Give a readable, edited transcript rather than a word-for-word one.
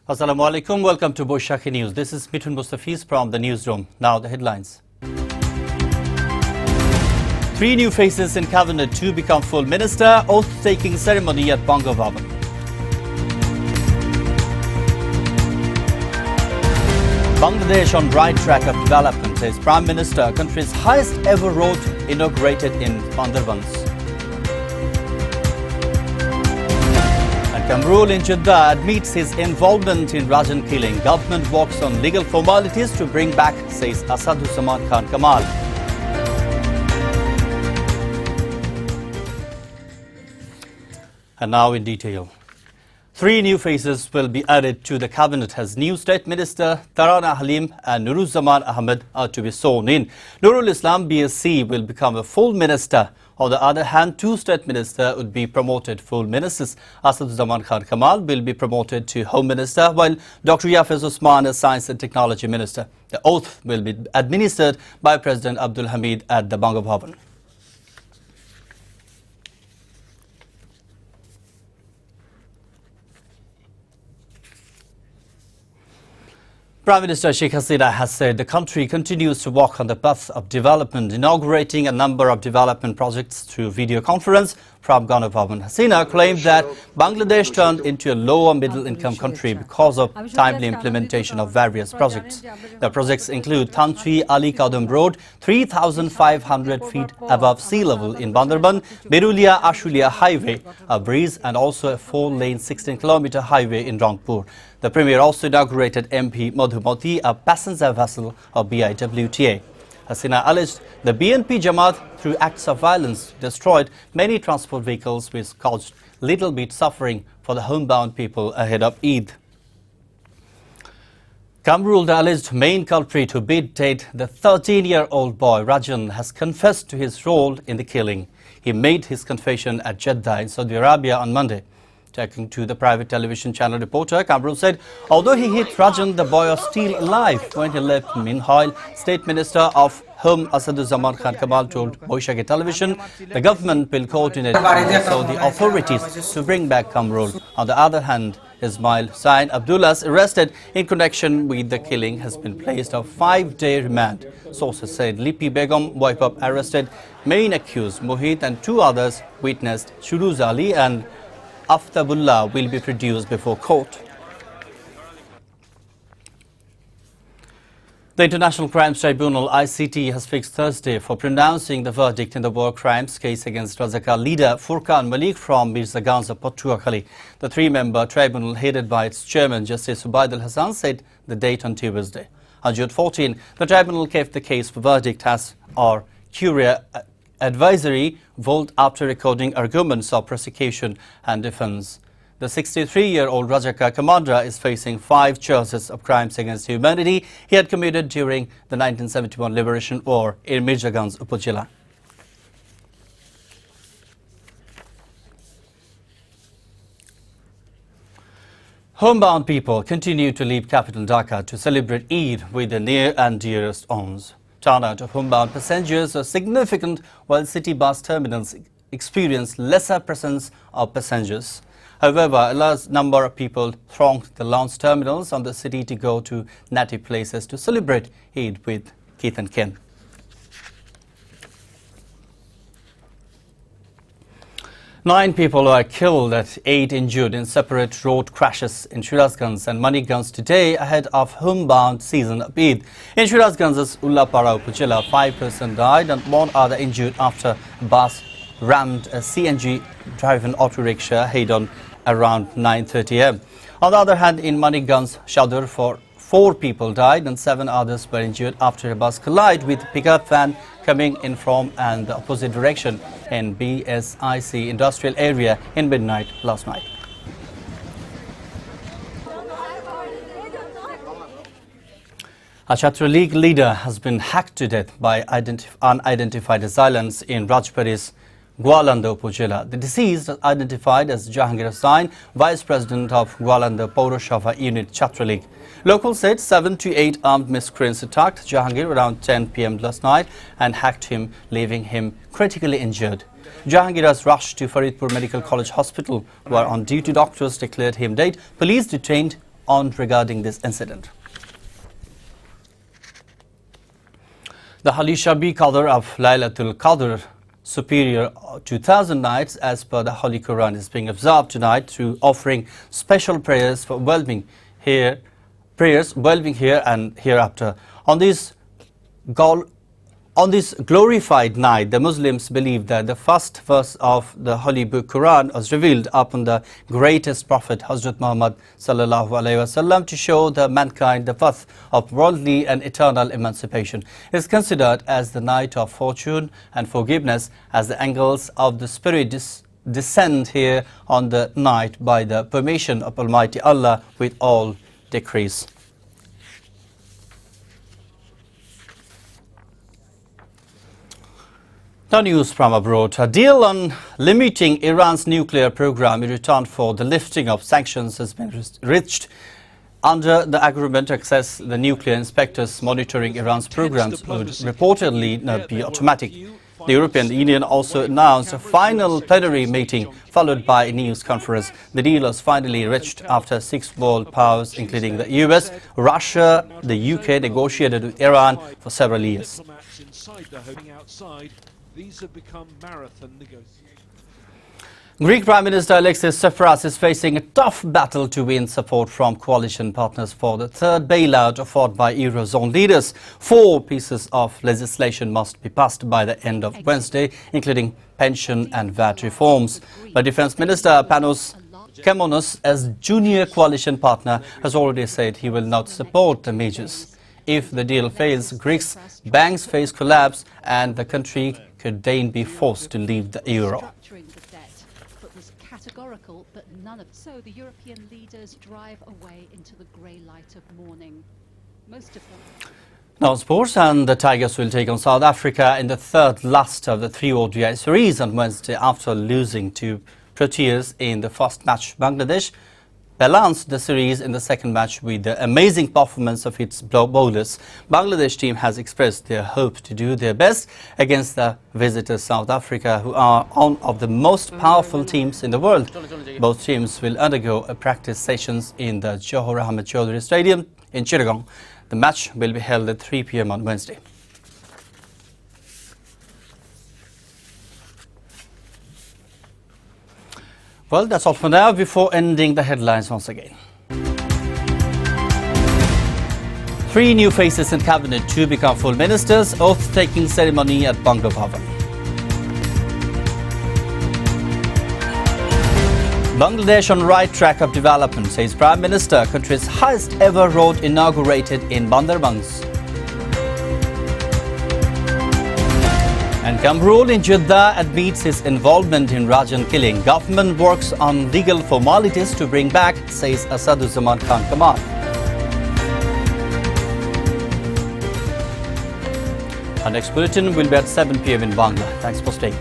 Assalamu alaikum. Welcome to Boishakhi News. This is Mithun Mostafiz from the newsroom. Now the headlines. 3 new faces in cabinet to become full minister. Oath-taking ceremony at Bangabhavan. Bangladesh on right track of development, says Prime Minister. Country's highest ever road inaugurated in Bandarbans. And Kamrul in Jeddah admits his involvement in Rajan killing. Government works on legal formalities to bring back, says Asaduzzaman Khan Kamal. And now in detail. 3 new faces will be added to the cabinet as new State Minister Tarana Halim and Nuruzzaman Ahmed are to be sworn in. Nurul Islam BSc will become a full minister. On the other hand, 2 State Ministers would be promoted full ministers. Asaduzzaman Khan Kamal will be promoted to Home Minister, while Dr. Yafiz Usman as Science and Technology Minister. The oath will be administered by President Abdul Hamid at the Bangabhavan. Prime Minister Sheikh Hasina has said the country continues to walk on the path of development, inaugurating a number of development projects through video conference from Bangabhavan. Hasina claimed that Bangladesh turned into a lower middle income country because of timely implementation of various projects. The projects include Tantri Ali Kadam Road, 3,500 feet above sea level in Bandarban, Berulia Ashulia Highway, a bridge, and also a 4-lane 16-kilometer highway in Rangpur. The Premier also inaugurated MP Madhumati, a passenger vessel of BIWTA. Hasina alleged the BNP Jamaat, through acts of violence, destroyed many transport vehicles, which caused little bit suffering for the homebound people ahead of Eid. Kamrul, the alleged main culprit who beat dead the 13-year-old boy Rajan, has confessed to his role in the killing. He made his confession at Jeddah in Saudi Arabia on Monday. Talking to the private television channel reporter, Kamrul said, although he hit Rajan, the boy was still alive when he left. Meanwhile, State Minister of Home Asaduzzaman Khan Kamal told Boishakhi Television the government will coordinate with Saudi authorities to bring back Kamrul. On the other hand, Ismail Sain Abdullah's arrested in connection with the killing has been placed on 5-day remand. Sources said Lipi Begum, wife of arrested main accused Mohit, and 2 others witnessed Shuruz Ali and Aftabullah will be produced before court. The International Crimes Tribunal ICT has fixed Thursday for pronouncing the verdict in the war crimes case against Razaka leader Furqan Malik from Mirzaganj Patuakhali. The 3-member tribunal headed by its chairman Justice Ubaid al-Hassan said the date on Tuesday. On June 14, the tribunal kept the case for verdict as or curia advisory vote after recording arguments of prosecution and defense. The 63-year-old Rajaka commander is facing 5 charges of crimes against humanity he had committed during the 1971 Liberation War in Mirzaganj Upazila. Homebound people continue to leave capital Dhaka to celebrate Eid with their near and dearest ones. Turnout of homebound passengers was significant, while city bus terminals experienced lesser presence of passengers. However, a large number of people thronged the lounge terminals on the city to go to native places to celebrate Eid with kith and kin. Nine people were killed and 8 injured in separate road crashes in Shirazganj and Maniganj today ahead of homebound season of Eid. In Shirazganj's Ullapara Upazila, 5 persons died and 1 other injured after a bus rammed a CNG-driven auto rickshaw head-on around 9:30 am. On the other hand, in Maniganj, Shadur, 4 people died and 7 others were injured after a bus collided with a pickup van coming in from and the opposite direction in BSIC industrial area in midnight last night. A Chhatra League leader has been hacked to death by unidentified assailants in Rajpari's Gwalanda Upazila. The deceased is identified as Jahangir Hussain, Vice President of Gwalanda Paurashava Unit Chhatra League. Locals said 7 to 8 armed miscreants attacked Jahangir around 10 p.m. last night and hacked him, leaving him critically injured. Jahangir was rushed to Faridpur Medical College Hospital, where on-duty doctors declared him dead. Police detained on regarding this incident. The Holy Shabi Qadr of Laylatul Qadr, superior to 1,000 nights as per the Holy Quran, is being observed tonight through offering special prayers for well-being here and hereafter. On this glorified night, the Muslims believe that the first verse of the Holy Book Quran was revealed upon the greatest Prophet Hazrat Muhammad sallallahu alaihi wasallam to show the mankind the path of worldly and eternal emancipation. It is considered as the night of fortune and forgiveness, as the angels of the Spirit descend here on the night by the permission of Almighty Allah with all decrees. Now news from abroad. A deal on limiting Iran's nuclear program in return for the lifting of sanctions has been reached. Under the agreement to access the nuclear inspectors monitoring Iran's programs would reportedly not be automatic. The European Union also announced a final plenary meeting followed by a news conference. The deal was finally reached after 6 world powers, including the US, Russia, the UK, negotiated with Iran for several years. These have become marathon negotiations. Greek Prime Minister Alexis Tsipras is facing a tough battle to win support from coalition partners for the third bailout fought by Eurozone leaders. 4 pieces of legislation must be passed by the end of Wednesday, including pension and VAT reforms. But Defence Minister Panos Kemonos, as junior coalition partner, has already said he will not support the measures. If the deal fails, Greece's banks face collapse and the country could then be forced to leave the euro. Categorical, but none of so the European leaders drive away into the grey light of morning. Most of them. Now sports, and the Tigers will take on South Africa in the third last of the 3 ODI series on Wednesday after losing to Proteas in the first match. Bangladesh balanced the series in the second match with the amazing performance of its bowlers. Bangladesh team has expressed their hope to do their best against the visitors South Africa, who are one of the most powerful teams in the world. Both teams will undergo a practice sessions in the Johor Ahmed Chaudhry Stadium in Chittagong. The match will be held at 3 p.m. on Wednesday. Well, that's all for now, before ending the headlines once again. 3 new faces in cabinet to become full ministers, oath-taking ceremony at Banga Bhavan. Bangladesh on right track of development, says Prime Minister. Country's highest ever road inaugurated in Bandarbangs. And Kamrul in Jeddah admits his involvement in Rajan killing. Government works on legal formalities to bring back, says Asaduzaman Khan Kamal. Our next bulletin will be at 7 p.m. in Bangla. Thanks for staying.